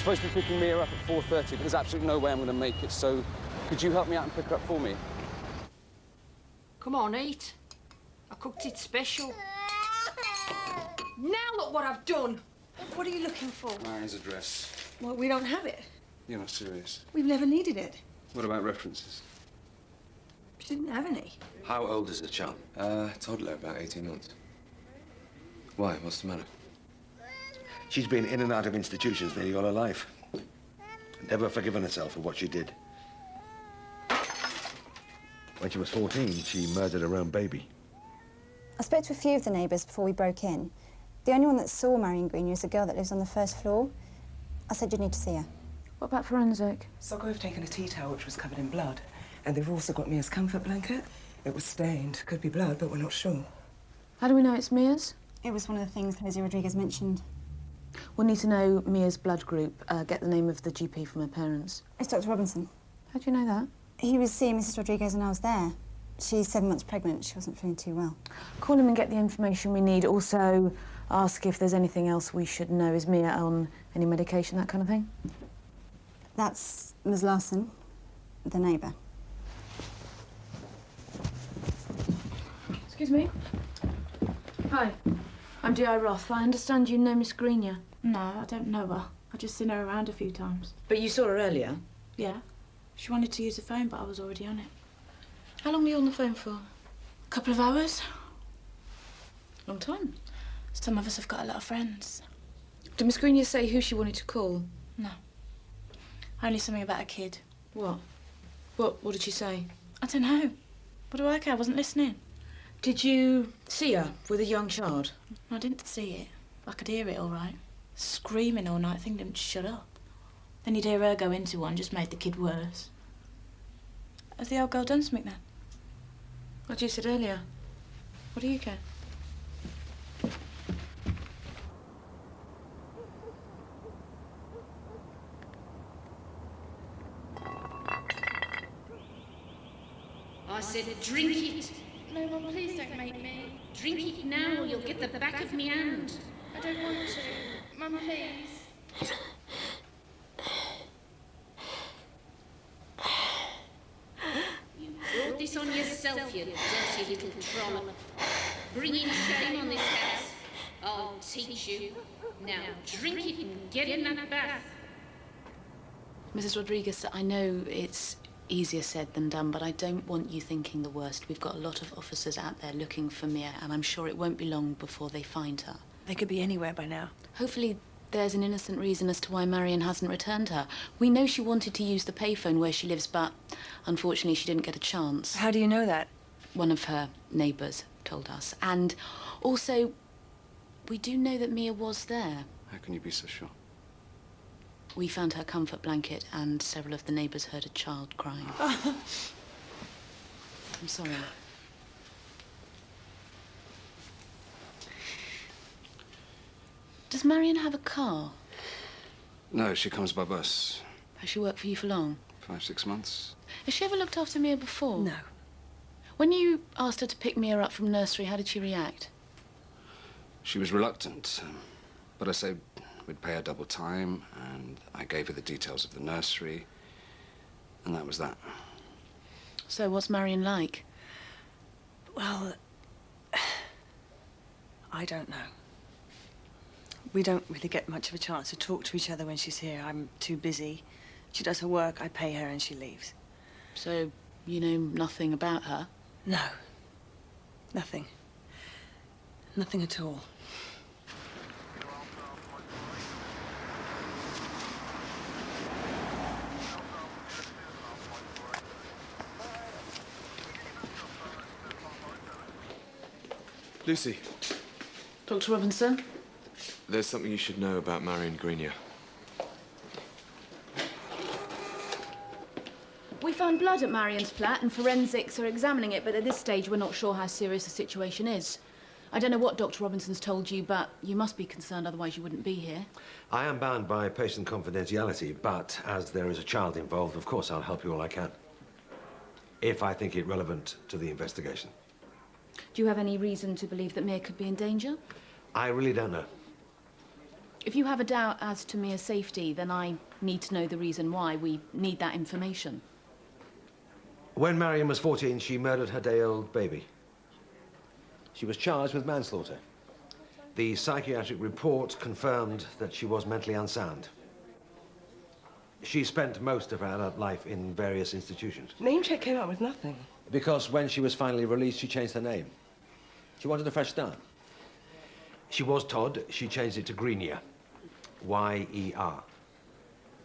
supposed to be picking Mia up at 4:30, but there's absolutely no way I'm going to make it, so could you help me out and pick her up for me? Come on, eat. I cooked it special. Now look what I've done. What are you looking for? Marion's address. Well, we don't have it. You're not serious. We've never needed it. What about references? She didn't have any. How old is the child? Toddler, about 18 months. Why? What's the matter? She's been in and out of institutions nearly all her life. Never forgiven herself for what she did. When she was 14, she murdered her own baby. I spoke to a few of the neighbours before we broke in. The only one that saw Marion Greenyer is a girl that lives on the first floor. I said you'd need to see her. What about forensic? Socko have taken a tea towel which was covered in blood, and they've also got Mia's comfort blanket. It was stained. Could be blood, but we're not sure. How do we know it's Mia's? It was one of the things Jose Rodriguez mentioned. We'll need to know Mia's blood group, get the name of the GP from her parents. It's Dr. Robinson. How do you know that? He was seeing Mrs. Rodriguez and I was there. She's 7 months pregnant. She wasn't feeling too well. Call him and get the information we need. Also, ask if there's anything else we should know. Is Mia on any medication, that kind of thing? That's Ms. Larson, the neighbour. Excuse me? Hi, I'm D.I. Roth. I understand you know Miss Greenyer. No, I don't know her. I've just seen her around a few times. But you saw her earlier? Yeah. She wanted to use the phone, but I was already on it. How long were you on the phone for? A couple of hours. Long time. Some of us have got a lot of friends. Did Miss Greenyer say who she wanted to call? No. Only something about a kid. What? What did she say? I don't know. What do I care? I wasn't listening. Did you see her with a young child? I didn't see it. I could hear it all right. Screaming all night, thing didn't shut up. Then you'd hear her go into one, just made the kid worse. Has the old girl done something then? What you said earlier. What do you care? I said drink it. No, Mum, please don't make me. Drink it now or you'll get the back of me hand. I don't want to. Mum, please. You brought this on yourself, you dirty little trollop. Bringing shame on this house. I'll teach you. Now drink it and get in that bath. Mrs. Rodriguez, I know it's easier said than done, but I don't want you thinking the worst. We've got a lot of officers out there looking for Mia, and I'm sure it won't be long before they find her. They could be anywhere by now. Hopefully there's an innocent reason as to why Marion hasn't returned her. We know she wanted to use the payphone where she lives, but unfortunately she didn't get a chance. How do you know that? One of her neighbours told us. And also, we do know that Mia was there. How can you be so sure? We found her comfort blanket, and several of the neighbours heard a child crying. I'm sorry. Does Marion have a car? No, she comes by bus. Has she worked for you for long? 5, 6 months. Has she ever looked after Mia before? No. When you asked her to pick Mia up from nursery, how did she react? She was reluctant, but I said we'd pay her double time, and I gave her the details of the nursery, and that was that. So what's Marion like? Well, I don't know. We don't really get much of a chance to talk to each other when she's here. I'm too busy. She does her work, I pay her, and she leaves. So you know nothing about her? No. Nothing. Nothing at all. Lucy, Dr. Robinson? there's something you should know about Marion Greenyer. We found blood at Marion's flat and forensics are examining it, but at this stage we're not sure how serious the situation is. I don't know what Dr. Robinson's told you, but you must be concerned, otherwise you wouldn't be here. I am bound by patient confidentiality, but as there is a child involved, of course I'll help you all I can. If I think it relevant to the investigation. Do you have any reason to believe that Mia could be in danger? I really don't know. If you have a doubt as to Mia's safety, then I need to know the reason why. We need that information. When Marion was 14, she murdered her day-old baby. She was charged with manslaughter. The psychiatric report confirmed that she was mentally unsound. She spent most of her adult life in various institutions. Name check came up with nothing. Because when she was finally released, she changed her name. She wanted a fresh start. She was Todd. She changed it to Greenier. Y-E-R.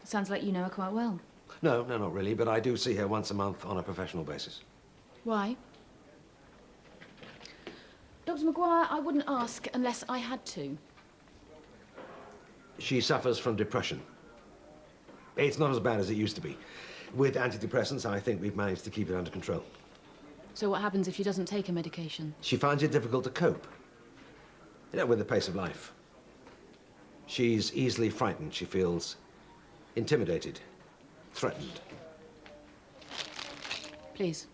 Sounds like you know her quite well. No, not really, but I do see her once a month on a professional basis. Why? Dr. Maguire, I wouldn't ask unless I had to. She suffers from depression. It's not as bad as it used to be. With antidepressants, I think we've managed to keep it under control. So what happens if she doesn't take her medication? She finds it difficult to cope. You know, with the pace of life. She's easily frightened. She feels intimidated, threatened. Please.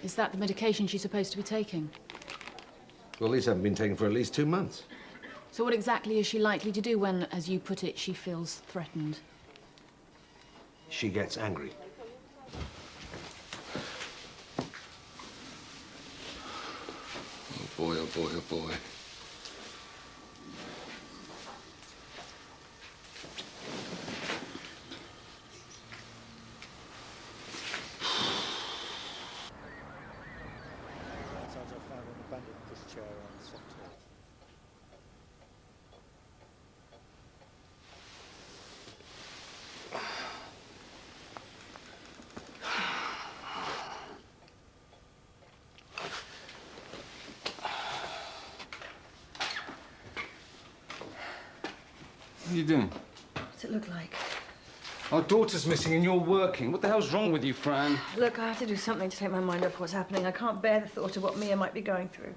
Is that the medication she's supposed to be taking? Well, these haven't been taken for at least 2 months. So what exactly is she likely to do when, as you put it, she feels threatened? She gets angry. Oh boy, oh boy, oh boy. What are you doing? What's it look like? Our daughter's missing and you're working. What the hell's wrong with you, Fran? Look, I have to do something to take my mind off what's happening. I can't bear the thought of what Mia might be going through.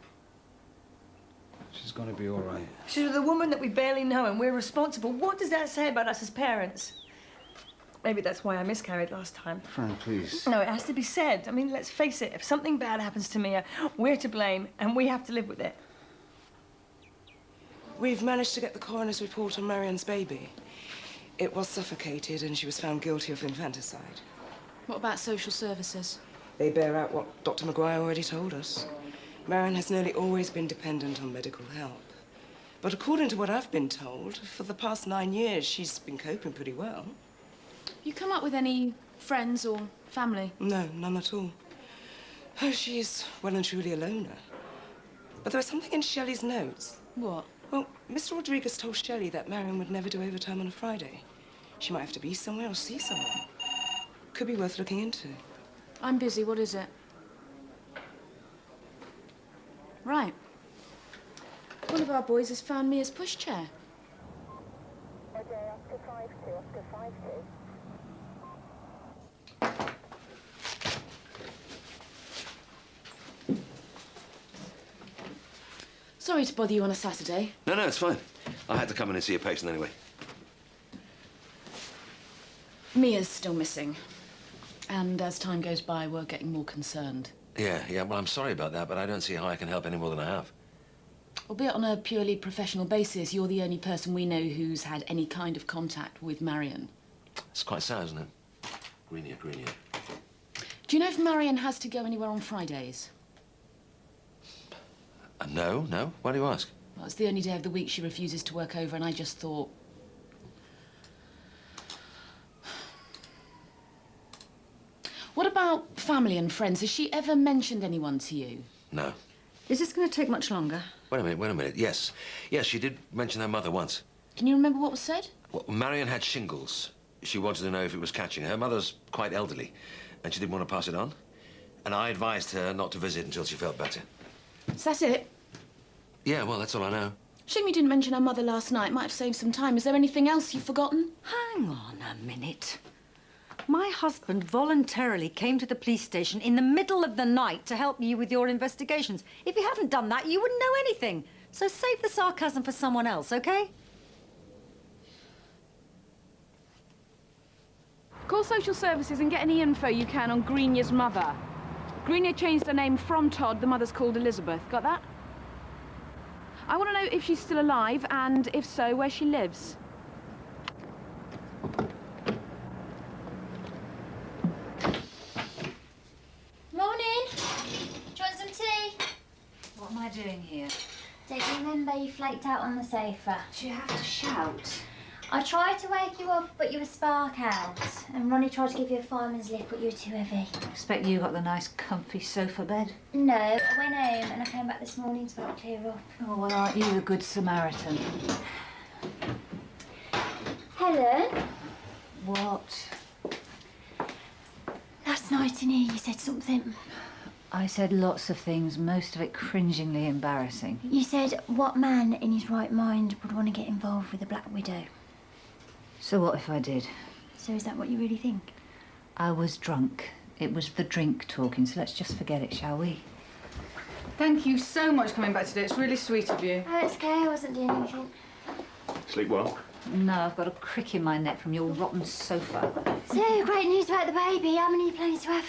She's gonna be all right. She's with a woman that we barely know and we're responsible. What does that say about us as parents? Maybe that's why I miscarried last time. Fran, please. No, it has to be said. I mean, let's face it. If something bad happens to Mia, we're to blame and we have to live with it. We've managed to get the coroner's report on Marion's baby. It was suffocated and she was found guilty of infanticide. What about social services? They bear out what Dr. Maguire already told us. Marion has nearly always been dependent on medical help. But according to what I've been told, for the past 9 years, she's been coping pretty well. You come up with any friends or family? No, none at all. Oh, she's well and truly a loner. But there was something in Shelley's notes. What? Well, Mr. Rodriguez told Shelley that Marion would never do overtime on a Friday. She might have to be somewhere or see someone. Could be worth looking into. I'm busy. What is it? Right. One of our boys has found Mia's pushchair. Sorry to bother you on a Saturday. No, it's fine. I had to come in and see a patient anyway. Mia's still missing. And as time goes by, we're getting more concerned. Yeah, well, I'm sorry about that, but I don't see how I can help any more than I have. Albeit on a purely professional basis, you're the only person we know who's had any kind of contact with Marion. It's quite sad, isn't it? Greenier. Do you know if Marion has to go anywhere on Fridays? No. Why do you ask? Well, it's the only day of the week she refuses to work over, and I just thought... What about family and friends? Has she ever mentioned anyone to you? No. Is this going to take much longer? Wait a minute. Yes, she did mention her mother once. Can you remember what was said? Well, Marion had shingles. She wanted to know if it was catching. Her mother's quite elderly, and she didn't want to pass it on. And I advised her not to visit until she felt better. Is that it? Yeah, well, that's all I know. Shame you didn't mention her mother last night. Might have saved some time. Is there anything else you've forgotten? Hang on a minute. My husband voluntarily came to the police station in the middle of the night to help you with your investigations. If you hadn't done that, you wouldn't know anything. So save the sarcasm for someone else, okay? Call social services and get any info you can on Greenier's mother. Greenier changed her name from Todd. The mother's called Elizabeth. Got that? I want to know if she's still alive, and if so, where she lives. Morning. Do you want some tea? What am I doing here? Don't you remember you flaked out on the sofa? Do you have to shout? I tried to wake you up, but you were spark out. And Ronnie tried to give you a fireman's lift, but you were too heavy. I expect you got the nice comfy sofa bed. No, I went home and I came back this morning to help clear up. Oh, well, aren't you the good Samaritan? Helen? What? Last night in here you said something. I said lots of things, most of it cringingly embarrassing. You said, what man in his right mind would want to get involved with a Black Widow? So what if I did? So is that what you really think? I was drunk. It was the drink talking, so let's just forget it, shall we? Thank you so much for coming back today. It's really sweet of you. Oh, it's okay. I wasn't doing anything. Sleep well? No, I've got a crick in my neck from your rotten sofa. So, great news about the baby. How many are you planning to have?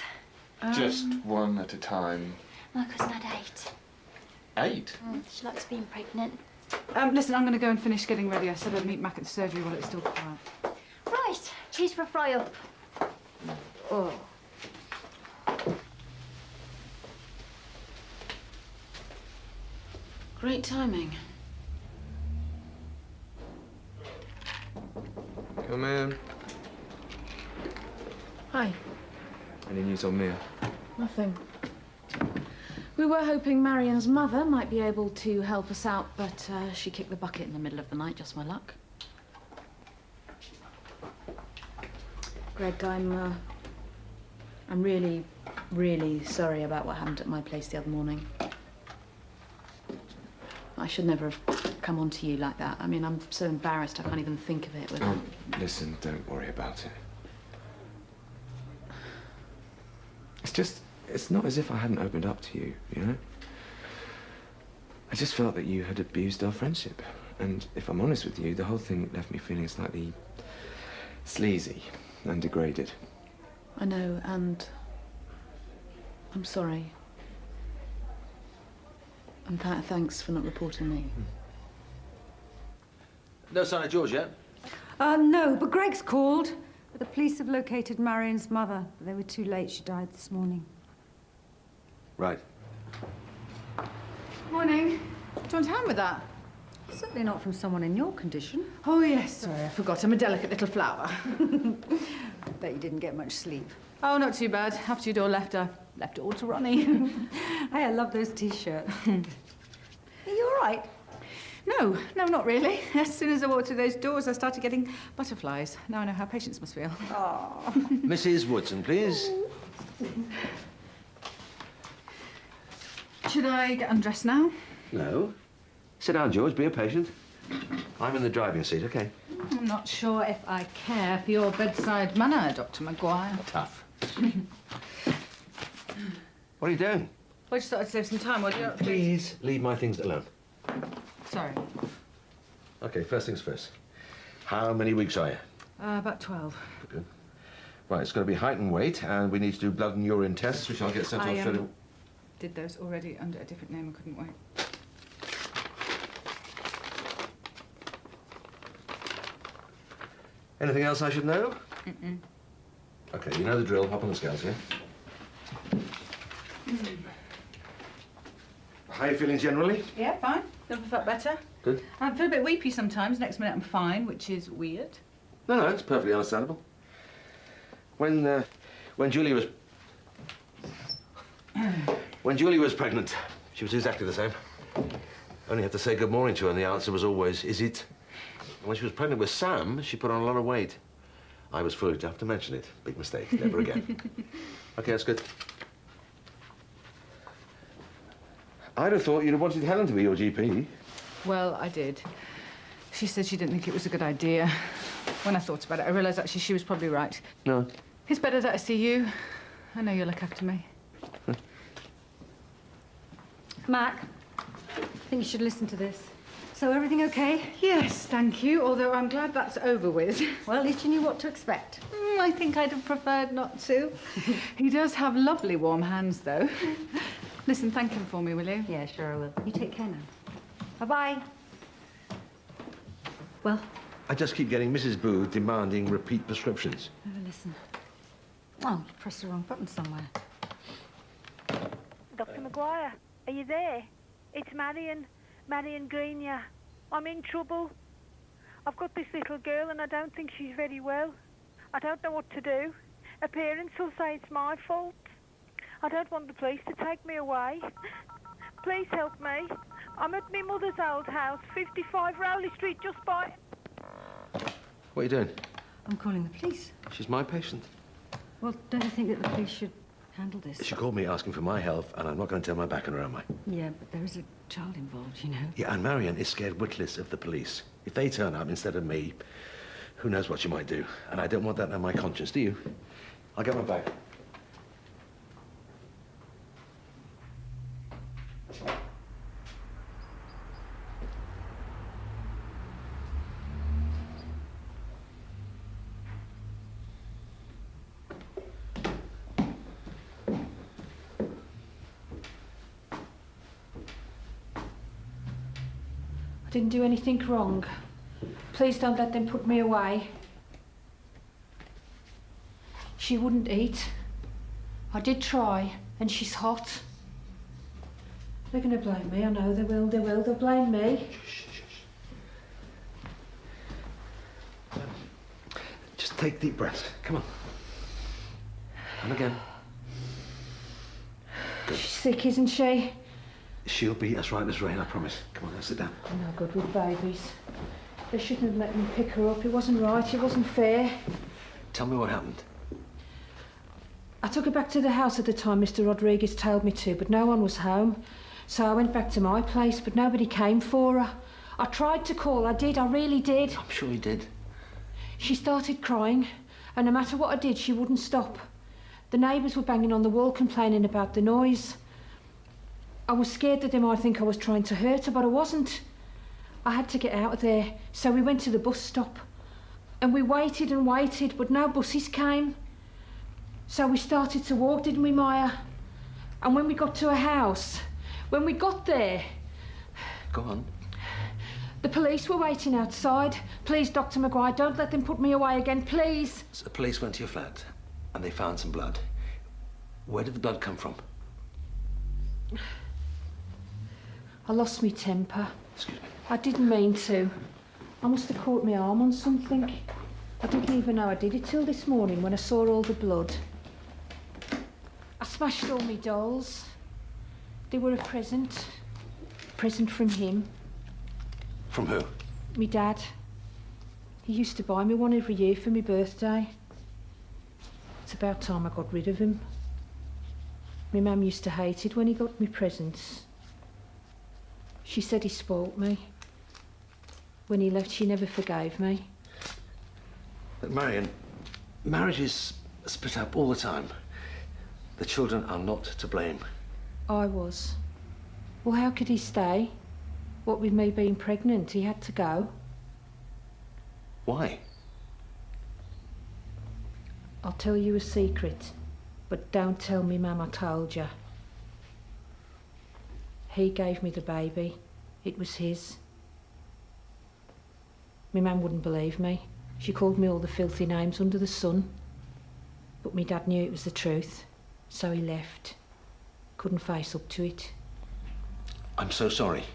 Just one at a time. My cousin had 8. 8? She likes being pregnant. Listen, I'm going to go and finish getting ready. I said I'd meet Mac at the surgery while it's still quiet. Right. Cheese for a fry-up. Oh. Great timing. Come in. Hi. Any news on Mia? Nothing. We were hoping Marian's mother might be able to help us out, but she kicked the bucket in the middle of the night, just my luck. Greg, I'm really, really sorry about what happened at my place the other morning. I should never have come on to you like that. I mean, I'm so embarrassed I can't even think of it without... Listen, don't worry about it. It's not as if I hadn't opened up to you, you know? I just felt that you had abused our friendship. And if I'm honest with you, the whole thing left me feeling slightly sleazy and degraded. I know, and I'm sorry. And thanks for not reporting me. No sign of George yet? No, but Greg's called. The police have located Marian's mother. They were too late. She died this morning. Right. Morning. Do you want a hand with that? Certainly not from someone in your condition. Oh, yes. Sorry, I forgot. I'm a delicate little flower. Bet you didn't get much sleep. Oh, not too bad. After you'd all left, I left it all to Ronnie. Hey, I love those T-shirts. Are you all right? No, not really. As soon as I walked through those doors, I started getting butterflies. Now I know how patients must feel. Oh. Mrs. Woodson, please. Should I get undressed now? No. Sit down, George. Be a patient. I'm in the driving seat, OK? I'm not sure if I care for your bedside manner, Dr. Maguire. Tough. What are you doing? I just thought I'd save some time. What do you... Please leave my things alone. Sorry. OK, first things first. How many weeks are you? About 12. Good. Right, it's going to be height and weight, and we need to do blood and urine tests, which I'll get sent off straight away. Did those already under a different name. I couldn't wait. Anything else I should know? Mm-mm. OK, you know the drill. Hop on the scales, yeah? How are you feeling generally? Yeah, fine. Never felt better. Good. I feel a bit weepy sometimes. Next minute I'm fine, which is weird. No, it's perfectly understandable. When Julie was... When Julie was pregnant, she was exactly the same. Only had to say good morning to her, and the answer was always, is it? When she was pregnant with Sam, she put on a lot of weight. I was foolish to have to mention it. Big mistake. Never again. OK, that's good. I'd have thought you'd have wanted Helen to be your GP. Well, I did. She said she didn't think it was a good idea. When I thought about it, I realised actually she was probably right. No. It's better that I see you. I know you'll look after me. Mac, I think you should listen to this. So, everything OK? Yes, thank you, although I'm glad that's over with. Well, at least you knew what to expect. I think I'd have preferred not to. He does have lovely warm hands, though. Listen, thank him for me, will you? Yeah, sure I will. You take care now. Bye-bye. Well? I just keep getting Mrs. Booth demanding repeat prescriptions. Have a listen. Oh, you pressed the wrong button somewhere. Dr. Maguire, are you there? It's Marion Grenier. I'm in trouble. I've got this little girl and I don't think she's very well. I don't know what to do. Her parents will say it's my fault. I don't want the police to take me away. Please help me. I'm at my mother's old house, 55 Rowley Street, just by... What are you doing? I'm calling the police. She's my patient. Well, don't you think that the police should handle this? She called me asking for my health, and I'm not going to turn my back on her, am I? Yeah, but there is a child involved, you know. Yeah, and Marion is scared witless of the police. If they turn up instead of me, who knows what she might do. And I don't want that on my conscience, do you? I'll get my bag. I didn't do anything wrong. Please don't let them put me away. She wouldn't eat. I did try, and she's hot. They're going to blame me, I know they will, they'll blame me. Just take deep breaths. Come on. And again. Good. She's sick, isn't she? She'll be as right as rain, I promise. Come on, let's sit down. I'm no good with babies. They shouldn't have let me pick her up. It wasn't right, it wasn't fair. Tell me what happened. I took her back to the house at the time Mr. Rodriguez told me to, but no one was home. So I went back to my place, but nobody came for her. I tried to call, I really did. I'm sure you did. She started crying, and no matter what I did, she wouldn't stop. The neighbours were banging on the wall complaining about the noise. I was scared that they might think I was trying to hurt her, but I wasn't. I had to get out of there, so we went to the bus stop. And we waited and waited, but no buses came. So we started to walk, didn't we, Maya? And when we got to a house, when we got there... Go on. The police were waiting outside. Please, Dr. Maguire, don't let them put me away again, please. So the police went to your flat, and they found some blood. Where did the blood come from? I lost my temper. Excuse me. I didn't mean to. I must have caught my arm on something. I didn't even know I did it till this morning when I saw all the blood. I smashed all my dolls. They were a present. A present from him. From who? Me dad. He used to buy me one every year for my birthday. It's about time I got rid of him. My mum used to hate it when he got me presents. She said he spoilt me. When he left, she never forgave me. But Marion, marriages split up all the time. The children are not to blame. I was. Well, how could he stay? What with me being pregnant, he had to go. Why? I'll tell you a secret, but don't tell me Mum I told you. He gave me the baby. It was his. My mum wouldn't believe me. She called me all the filthy names under the sun. But me dad knew it was the truth, so he left. Couldn't face up to it. I'm so sorry.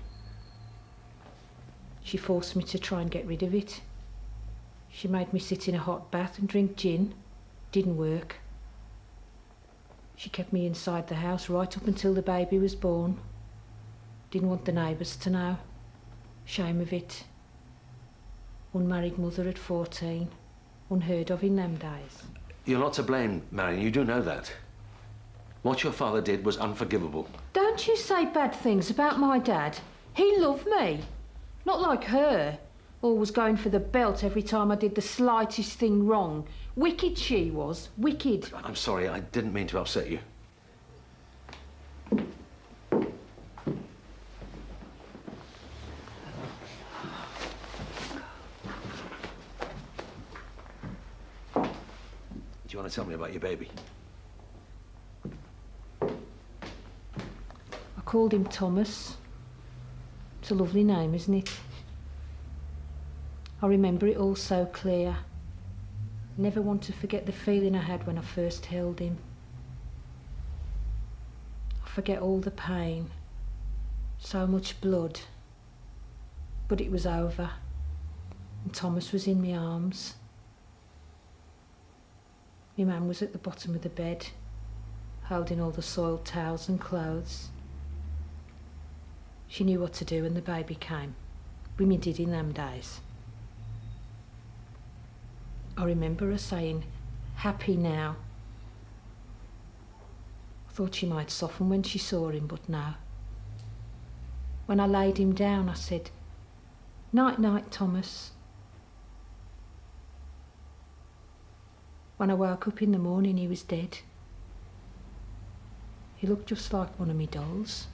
She forced me to try and get rid of it. She made me sit in a hot bath and drink gin. Didn't work. She kept me inside the house right up until the baby was born. Didn't want the neighbours to know. Shame of it. Unmarried mother at 14. Unheard of in them days. You're not to blame, Marion. You do know that. What your father did was unforgivable. Don't you say bad things about my dad. He loved me. Not like her. Always going for the belt every time I did the slightest thing wrong. Wicked she was. Wicked. I'm sorry. I didn't mean to upset you. Do you want to tell me about your baby? I called him Thomas. It's a lovely name, isn't it? I remember it all so clear. Never want to forget the feeling I had when I first held him. I forget all the pain, so much blood. But it was over, and Thomas was in my arms. My mum was at the bottom of the bed, holding all the soiled towels and clothes. She knew what to do when the baby came. Women did in them days. I remember her saying, "Happy now." I thought she might soften when she saw him, but no. When I laid him down, I said, "Night, night, Thomas." When I woke up in the morning, he was dead. He looked just like one of me dolls.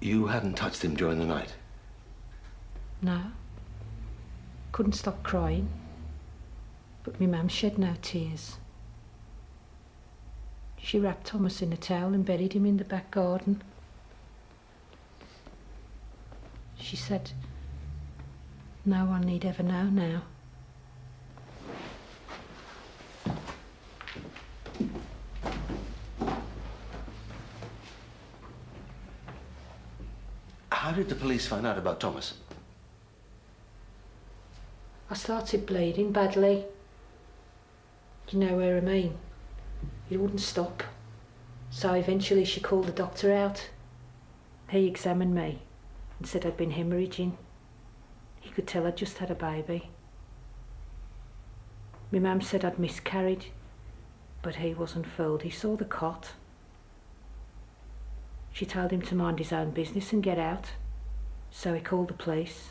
You hadn't touched him during the night? No. Couldn't stop crying. But my mum shed no tears. She wrapped Thomas in a towel and buried him in the back garden. She said, "No one need ever know now." How did the police find out about Thomas? I started bleeding badly. You know where I mean? It wouldn't stop. So eventually she called the doctor out. He examined me and said I'd been hemorrhaging. He could tell I'd just had a baby. My mum said I'd miscarried, but he wasn't fooled. He saw the cot. She told him to mind his own business and get out, so he called the police.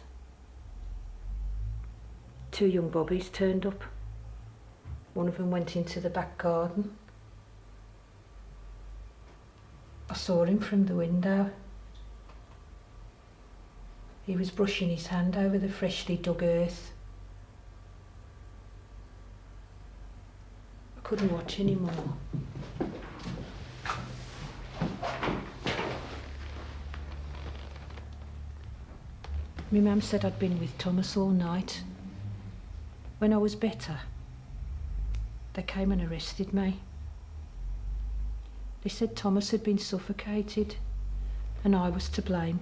2 young bobbies turned up. One of them went into the back garden. I saw him from the window. He was brushing his hand over the freshly dug earth. I couldn't watch anymore. My mum said I'd been with Thomas all night. When I was better, they came and arrested me. They said Thomas had been suffocated and I was to blame.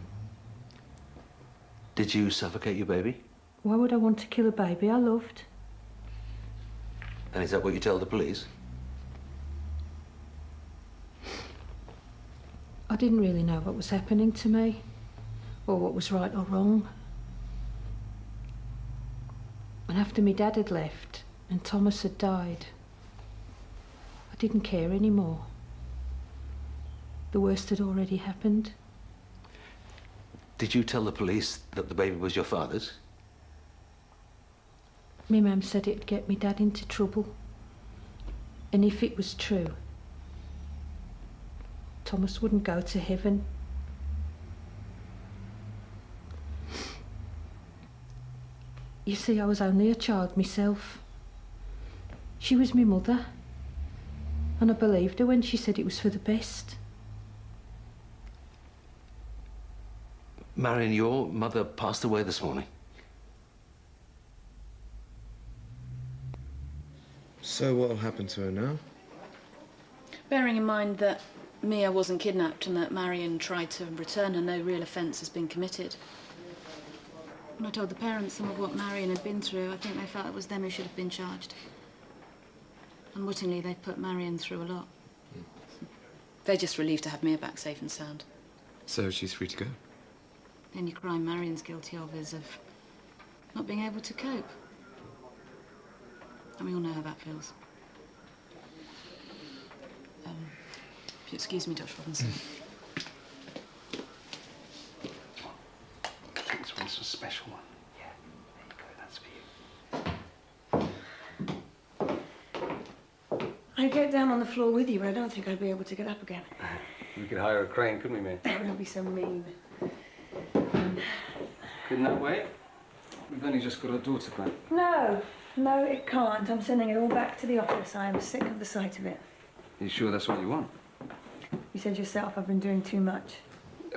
Did you suffocate your baby? Why would I want to kill a baby I loved? And is that what you tell the police? I didn't really know what was happening to me, or what was right or wrong. And after my dad had left and Thomas had died, I didn't care anymore. The worst had already happened. Did you tell the police that the baby was your father's? My mum said it'd get me dad into trouble. And if it was true, Thomas wouldn't go to heaven. You see, I was only a child myself. She was my mother, and I believed her when she said it was for the best. Marion, your mother passed away this morning. So what'll happen to her now? Bearing in mind that Mia wasn't kidnapped and that Marion tried to return her, no real offence has been committed. When I told the parents some of what Marion had been through, I think they felt it was them who should have been charged. Unwittingly, they've put Marion through a lot. They're just relieved to have Mia back safe and sound. So she's free to go? The only crime Marion's guilty of is of not being able to cope. And we all know how that feels. If you excuse me, Dr. Robinson. This one's a special one. Yeah, there you go, that's for you. I'd get down on the floor with you, but I don't think I'd be able to get up again. We could hire a crane, couldn't we, mate? That would be so mean. Couldn't that wait? We've only just got our daughter back. No, it can't. I'm sending it all back to the office. I am sick of the sight of it. You sure that's what you want? You said yourself I've been doing too much.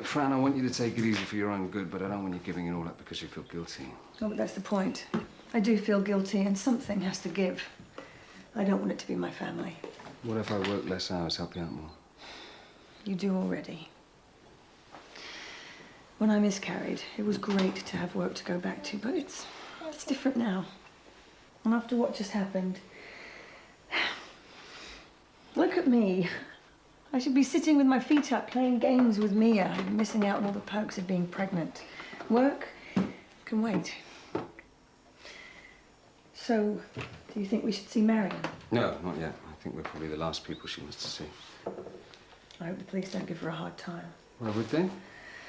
Fran, I want you to take it easy for your own good, but I don't want you giving it all up because you feel guilty. No, but that's the point. I do feel guilty, and something has to give. I don't want it to be my family. What if I work less hours, help you out more? You do already. When I miscarried, it was great to have work to go back to, but it's different now. And after what just happened, look at me. I should be sitting with my feet up, playing games with Mia, and missing out on all the perks of being pregnant. Work can wait. So, do you think we should see Marion? No, not yet. I think we're probably the last people she wants to see. I hope the police don't give her a hard time. Why would they?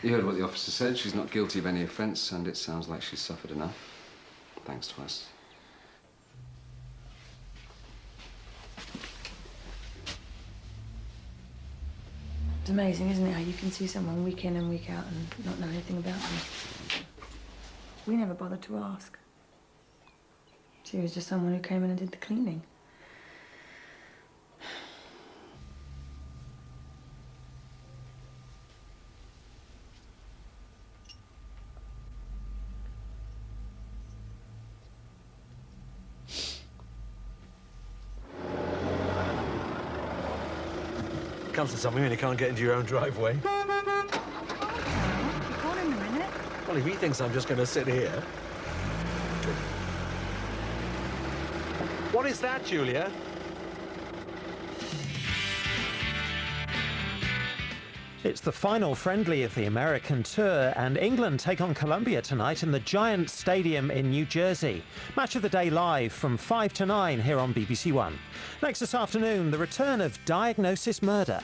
You heard what the officer said. She's not guilty of any offence, and it sounds like she's suffered enough. Thanks to us. It's amazing, isn't it, how you can see someone week in and week out and not know anything about them. We never bothered to ask. She was just someone who came in and did the cleaning. Comes to something when you can't get into your own driveway. You can't in a minute. Well, if he thinks I'm just going to sit here. What is that, Julia? It's the final friendly of the American tour, and England take on Colombia tonight in the Giant Stadium in New Jersey. Match of the day live from 5 to 9 here on BBC One. Next this afternoon, the return of Diagnosis Murder.